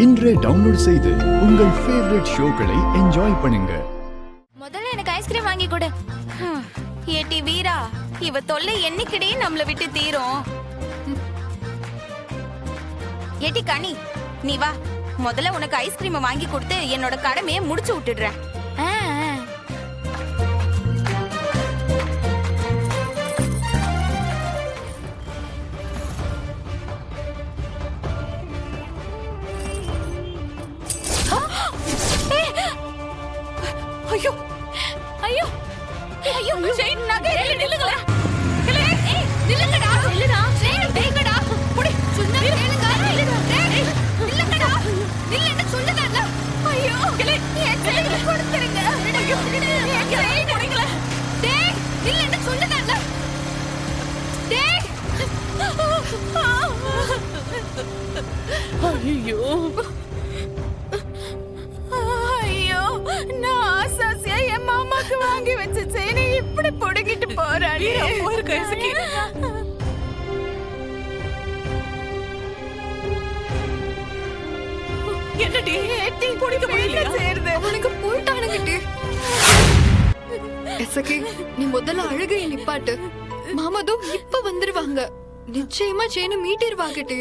இன்றே டவுன்லோட் செய்து உங்கள் ஃபேவரட் ஷோக்களை என்ஜாய் பண்ணுங்க. முதல்ல எனக்கு ஐஸ்கிரீம் வாங்கி கொடு. ஏட்டி வீரா, இவ தொல்லை என்னைக்கிடே நம்மள விட்டு தீரும். ஏட்டி கனி, நீ வா. முதல்ல உனக்கு ஐஸ்கிரீம் வாங்கி கொடுத்து என்னோட கடமையை முடிச்சு விட்டுடுறேன். ஐயோ ஐயோ ஐயோ, செயின் நகை நில்லுங்கடா. ஏய் நில்லுங்கடா, நில்லுடா. செயின் டேங்கடா. புடி சொன்னா கேளுங்க. டேய் நில்லுங்கடா. நில்லுன்னு சொல்லுங்கல. ஐயோ என் செயின் கொடுத்துருங்க. ஐயோ என் செயின் கொடுங்கல. டேய் நில்லுன்னு சொல்லுங்கல. டேய் ஐயோ ஐயோ, நான் ஆசாசியா என் மாமாக்கு வாங்கி வச்ச செயினை இப்படி புடுங்கிட்டு போறானே. என்னடி ஏட்டி புடிக்க முடியல சேருது. அவனுக்கு போய்ட்டானுங்கடி. எசகி, நீ முதல்ல அழுகையை நிப்பாட்டு. மாமாதோ இப்ப வந்துருவாங்க. நிச்சயமா செயினை மீட்டிருவாங்கடி.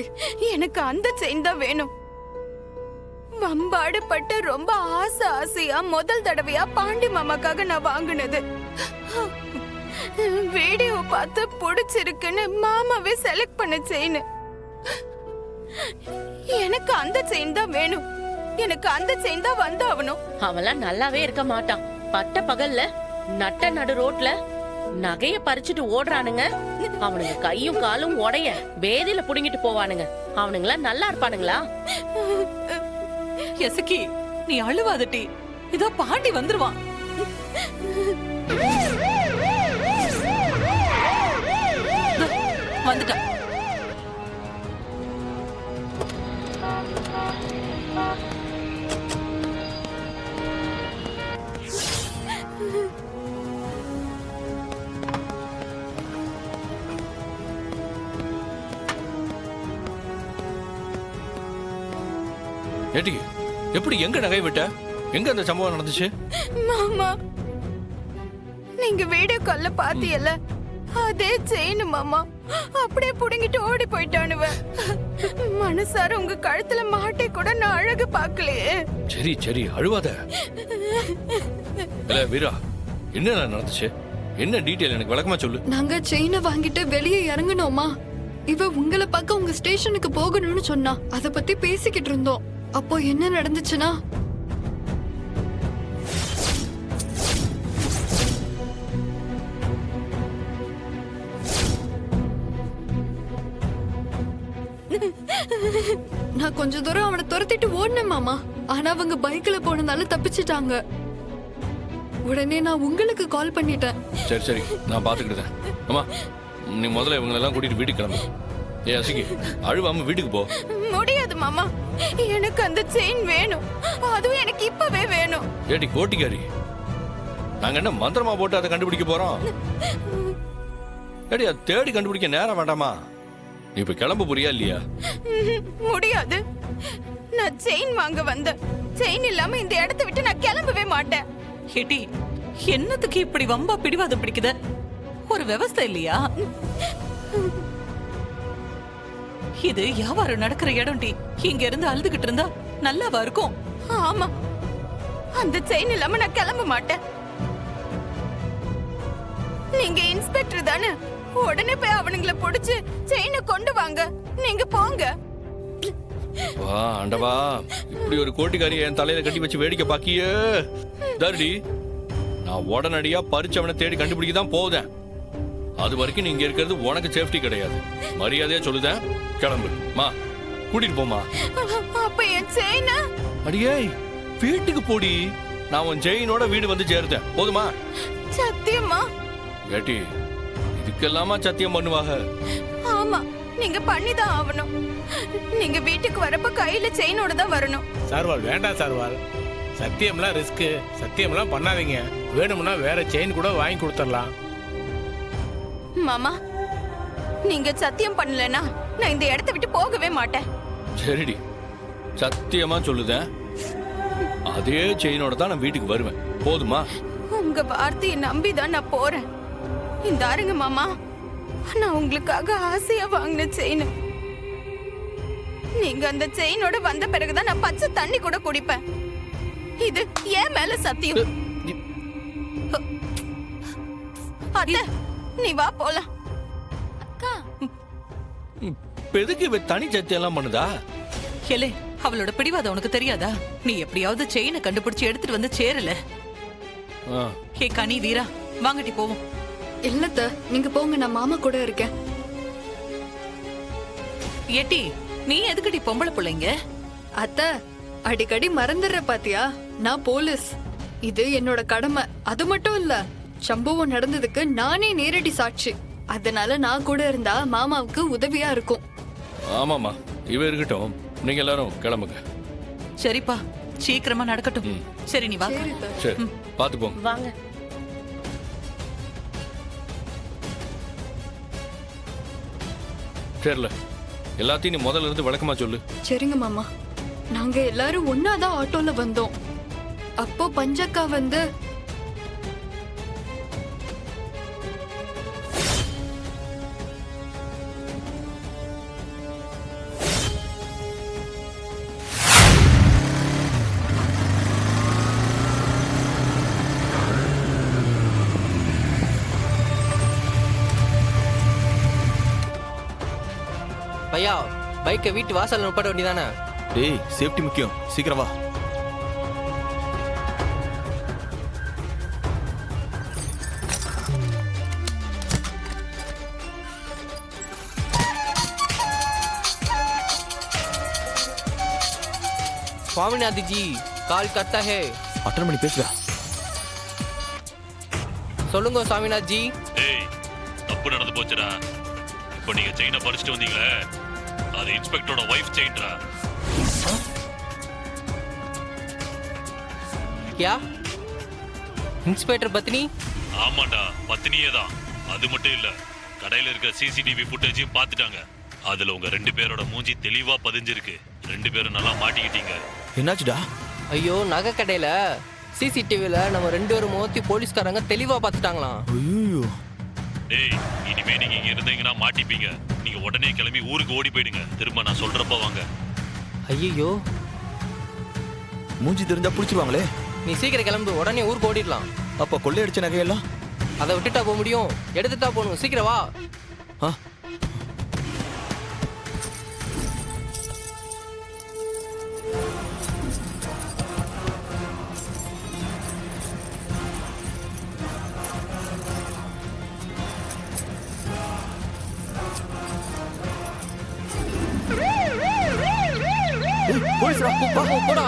எனக்கு அந்த செயின் தான் வேணும். வம்பாடு பட்டு ரொம்ப ஆசையா முதல் தடவையா பாண்டி மாமாக்காக நான் வாங்கினது. வீடியோ பார்த்து பிடிச்சிருக்குன்னு மாமாவே செலக்ட் பண்ண செயின். எனக்கு அந்த செயின் தான் வேணும். எனக்கு அந்த செயின் தான் வந்தாகணும். அவன்லாம் நல்லாவே இருக்க மாட்டான். பட்ட பகல்ல நட்ட நடு ரோட்ல நகைய பறிச்சுட்டு ஓடுறானுங்க. அவனுங்க கையும் காலும் உடைய வேதியில புடுங்கிட்டு போவானுங்க. அவனுங்களா நல்லா இருப்பானுங்களா? எசக்கி, நீ அழுவாதட்டி. இதோ பாண்டி வந்துருவான். வந்துட்டான். ஏட்டி, எப்படி எங்க நகை விட்ட? எங்க அந்த சம்பவம் நடந்துச்சு? மாமா, நீங்க வீடியோ கால்ல பாத்தியல்ல, அதே செயின் மாமா. அப்படியே புடுங்கிட்டு ஓடி போயிட்டானுவ. மனசார உங்க கழுத்துல மாட்டை கூட நான் அழகு பாக்கலையே. சரி சரி, அழுவாத. இல்ல வீரா, என்ன நடந்துச்சு? என்ன டீடைல் எனக்கு விளக்கமா சொல்லு. நாங்க செயினை வாங்கிட்டு வெளியே இறங்கணுமா? இவ உங்களை பார்க்க உங்க ஸ்டேஷனுக்கு போகணும்னு சொன்னா. அத பத்தி பேசிக்கிட்டு இருந்தோம். அப்போ என்ன நடந்துச்சுன்னா, நான் கொஞ்ச தூரம் அவனை துரத்திட்டு ஓடினேன் மாமா. ஆனா அவங்க பைக்ல போனதால தப்பிச்சிட்டாங்க. உடனே நான் உங்களுக்கு கால் பண்ணிட்டேன். சரி சரி, நான் பாத்துக்கிட்டேன். அம்மா, நீ முதல்ல இவங்க எல்லாம் கூட்டிட்டு வீட்டுக்கு கிளம்பு. ஏ அசிகி, அழுவாம வீட்டுக்கு போ. முடியாது மாமா, எனக்கு அந்த செயின் வேணும். அதுவும் எனக்கு இப்பவே வேணும். ஏடி கோட்டிக்காரி, நாங்க என்ன மந்திரமா போட்டு அதை கண்டுபிடிக்க போறோம்? ஏடி, அதை தேடி கண்டுபிடிக்க நேரம் வேண்டாமா? நீ இப்ப கிளம்ப போறியா இல்லையா? முடியாது. நான் செயின் வாங்க வந்தேன். செயின் இல்லாம இந்த இடத்தை விட்டு நான் கிளம்பவே மாட்டேன். ஏட்டி, என்னத்துக்கு இப்படி வம்பா பிடிவாதம் பிடிக்குத? ஒரு விவசாய இல்லையா? இது வியாபாரம் நடக்கிற இடம் டி. இங்க இருந்து அழுதுகிட்டு இருந்தா நல்லாவா இருக்கும்? ஆமா, அந்த செயின் இல்லாம நான் கிளம்ப மாட்டேன். நீங்க இன்ஸ்பெக்டர் தானே? உடனே போய் அவனுங்களை புடிச்சு செயினை கொண்டு வாங்க. நீங்க போங்க. வா ஆண்டவா, இப்படி ஒரு கோட்டிக்காரிய என் தலையில கட்டி வச்சு வேடிக்கை பாக்கியே. தர்டி, நான் உடனடியா பறிச்சு அவனை தேடி கண்டுபிடிக்க தான் போதேன். அது வரைக்கும் நீங்க இருக்கிறது உனக்கு சேஃப்டி கிடையாது. மரியாதையா சொல்லுதேன், கிளம்பு. மா, கூட்டிட்டு போமா. அப்ப என் செயின்? அடியே, வீட்டுக்கு போடி. நான் உன் செயினோட வீடு வந்து சேர்த்தேன், போதுமா? சத்தியமா? ஏட்டி, இதுக்கெல்லாமா சத்தியம் பண்ணுவாங்க? ஆமா, நீங்க பண்ணிதான் ஆகணும். நீங்க வீட்டுக்கு வரப்ப கையில செயினோட தான் வரணும். சார்வால் வேண்டாம் சார்வால். சத்தியம்லாம் ரிஸ்க். சத்தியம்லாம் பண்ணாதீங்க. வேணும்னா வேற செயின் கூட வாங்கி கொடுத்துடலாம். மாமா, நீங்க சத்தியம் பண்ணலனா நான் இந்த இடத்தை விட்டு போகவே மாட்டேன். சரிடி, சத்தியமா சொல்லுதேன், அதே செயினோட தான் நான் வீட்டுக்கு வருவேன். போதுமா? உங்க வார்த்தையை நம்பிதான் நான் போறேன். இந்த ஆருங்க மாமா, நான் உங்களுக்காக ஆசையா வாங்கின செயின். நீங்க அந்த செயினோட வந்த பிறகுதான் நான் பச்சை தண்ணி கூட குடிப்பேன். இது ஏன் மேல சத்தியம். அத்தை, நீ வா போலாம். அக்கா, இப்ப எதுக்கு இவ தனி சத்தியம் எல்லாம் பண்ணுதா? ஏலே, அவளோட பிடிவாதம் உனக்கு தெரியாதா? நீ எப்படியாவது செயினை கண்டுபிடிச்சு எடுத்துட்டு வந்து சேரல. ஆ, ஹே கனி, வீரா, வாங்கட்டி போவோம். இல்லத்த, நீங்க போங்க, நான் மாமா கூட இருக்கேன். ஏட்டி, நீ எதுக்கடி பொம்பளை பிள்ளைங்க? அத்த, அடிக்கடி மறந்துடுற பாத்தியா? நான் போலீஸ். இது என்னோட கடமை. அது மட்டும் இல்ல, சம்பவம் நடந்ததுக்கு நானே நேரடி சாட்சி. அதனால நான் கூட இருந்தா மாமாவுக்கு உதவியா இருக்கும். ஆமாமா, இவ இருக்கட்டும், நீங்க எல்லாரும் கிளம்புங்க. சரிப்பா, சீக்கிரமா நடக்கட்டும். சரி, நீ வா. சரி அத்தை. சரி, பாத்து போங்க. வாங்க. சரில, எல்லாத்தையும் நீ முதல்ல இருந்து விளக்கமா சொல்லு. சரிங்க மாமா. நாங்க எல்லாரும் ஒன்னாதான் ஆட்டோல வந்தோம். அப்போ பஞ்சக்கா வந்து பையா, பைக்கை வீட்டு வாசல்ல நிப்பாட்ட வேண்டியதானே? டேய், சேஃப்டி முக்கியம், சீக்கிரம் வா. स्वामीनाथ जी கால் करता है. அட்டன் பண்ணி பேசுடா. சொல்லுங்க स्वामीनाथ जी. ஏய், தப்பு நடந்து போச்சுடா. இப்போ நீங்க செயினை பறிச்சுட்டு வந்தீங்களே, அது இன்ஸ்பெக்டரோட வைஃப் செயின்டா. क्या இன்ஸ்பெக்டர் பத்னி? ஆமாண்டா, பத்தினியே தான். அது மட்டும் இல்ல, கடையில இருக்க சிசிடிவி ஃபுட்டேஜையும் பார்த்துட்டாங்க. அதுல உங்க 2 பேரோட மூஞ்சி தெளிவா பதிஞ்சிருக்கு. 2 பேரும் நல்லா மாட்டிக்கிட்டீங்க. என்னாச்சுடா? ஐயோ, நகை கடையில சிசிடிவில நம்ம 2 பேரும் மோத்தி போலீஸ்காரங்க தெளிவா பார்த்துட்டாங்களாம். ஐயோ, டேய், இனிமே நீங்க இங்க இருந்தீங்கன்னா மாட்டிப்பீங்க. நீங்க உடனே கிளம்பி ஊருக்கு ஓடி போயிடுங்க. திரும்ப நான் சொல்றப்ப வாங்க. ஐயோ, மூஞ்சி தெரிஞ்சா புடிச்சிருவாங்களே. நீ சீக்கிரம் கிளம்பு, உடனே ஊருக்கு ஓடிடலாம். அப்ப கொள்ளையடிச்ச நகையெல்லாம் அதை விட்டுட்டா போக முடியும்? எடுத்துட்டா போகணும். சீக்கிரம் வா. ஆ, போலீஸ்டா, போடா.